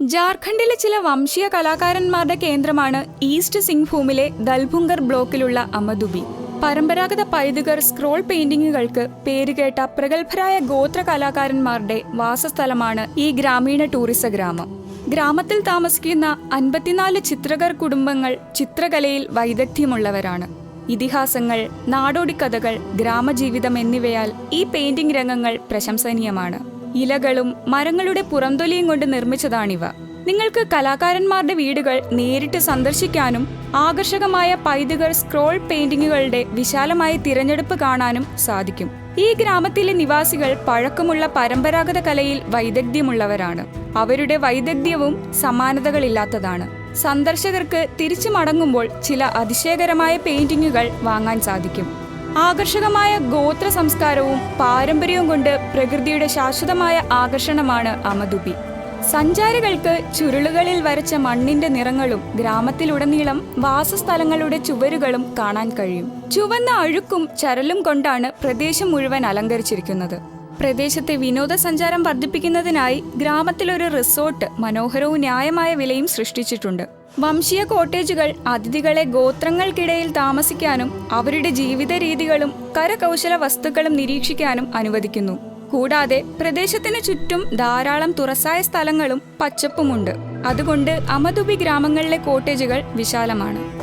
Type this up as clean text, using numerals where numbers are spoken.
ജാർഖണ്ഡിലെ ചില വംശീയ കലാകാരന്മാരുടെ കേന്ദ്രമാണ് ഈസ്റ്റ് സിംഗ്ഭൂമിലെ ദൽഭുംഗർ ബ്ലോക്കിലുള്ള അമദുബി. പരമ്പരാഗത പൈതൃകർ സ്ക്രോൾ പെയിന്റിങ്ങുകൾക്ക് പേരുകേട്ട പ്രഗത്ഭരായ ഗോത്ര കലാകാരന്മാരുടെ വാസസ്ഥലമാണ് ഈ ഗ്രാമീണ ടൂറിസ ഗ്രാമം. ഗ്രാമത്തിൽ താമസിക്കുന്ന 54 ചിത്രകർ കുടുംബങ്ങൾ ചിത്രകലയിൽ വൈദഗ്ധ്യമുള്ളവരാണ്. ഇതിഹാസങ്ങൾ, നാടോടിക്കഥകൾ, ഗ്രാമജീവിതം എന്നിവയാൽ ഈ പെയിന്റിംഗ് രംഗങ്ങൾ പ്രശംസനീയമാണ്. ഇലകളും മരങ്ങളുടെ പുറംതൊലിയും കൊണ്ട് നിർമ്മിച്ചതാണിവ. നിങ്ങൾക്ക് കലാകാരന്മാരുടെ വീടുകൾ നേരിട്ട് സന്ദർശിക്കാനും ആകർഷകമായ പൈതൃകർ സ്ക്രോൾ പെയിന്റിങ്ങുകളുടെ വിശാലമായ തിരഞ്ഞെടുപ്പ് കാണാനും സാധിക്കും. ഈ ഗ്രാമത്തിലെ നിവാസികൾ പഴക്കമുള്ള പരമ്പരാഗത കലയിൽ വൈദഗ്ധ്യമുള്ളവരാണ്. അവരുടെ വൈദഗ്ധ്യവും സമാനതകളില്ലാത്തതാണ്. സന്ദർശകർക്ക് തിരിച്ചു മടങ്ങുമ്പോൾ ചില അതിശയകരമായ പെയിന്റിങ്ങുകൾ വാങ്ങാൻ സാധിക്കും. ആകർഷകമായ ഗോത്ര സംസ്കാരവും പാരമ്പര്യവും കൊണ്ട് പ്രകൃതിയുടെ ശാശ്വതമായ ആകർഷണമാണ് അമദുബി. സഞ്ചാരികൾക്ക് ചുരുളുകളിൽ വരച്ച മണ്ണിന്റെ നിറങ്ങളും ഗ്രാമത്തിലുടനീളം വാസസ്ഥലങ്ങളുടെ ചുവരുകളും കാണാൻ കഴിയും. ചുവന്ന അഴുക്കും ചരലും കൊണ്ടാണ് പ്രദേശം മുഴുവൻ അലങ്കരിച്ചിരിക്കുന്നത്. പ്രദേശത്തെ വിനോദസഞ്ചാരം വർദ്ധിപ്പിക്കുന്നതിനായി ഗ്രാമത്തിലൊരു റിസോർട്ട് മനോഹരവും ന്യായമായ വിലയും സൃഷ്ടിച്ചിട്ടുണ്ട്. വംശീയ കോട്ടേജുകൾ അതിഥികളെ ഗോത്രങ്ങൾക്കിടയിൽ താമസിക്കാനും അവരുടെ ജീവിത രീതികളും കരകൗശല വസ്തുക്കളും നിരീക്ഷിക്കാനും അനുവദിക്കുന്നു. കൂടാതെ പ്രദേശത്തിന് ചുറ്റും ധാരാളം തുറസായ സ്ഥലങ്ങളും പച്ചപ്പുമുണ്ട്. അതുകൊണ്ട് അമദുബി ഗ്രാമങ്ങളിലെ കോട്ടേജുകൾ വിശാലമാണ്.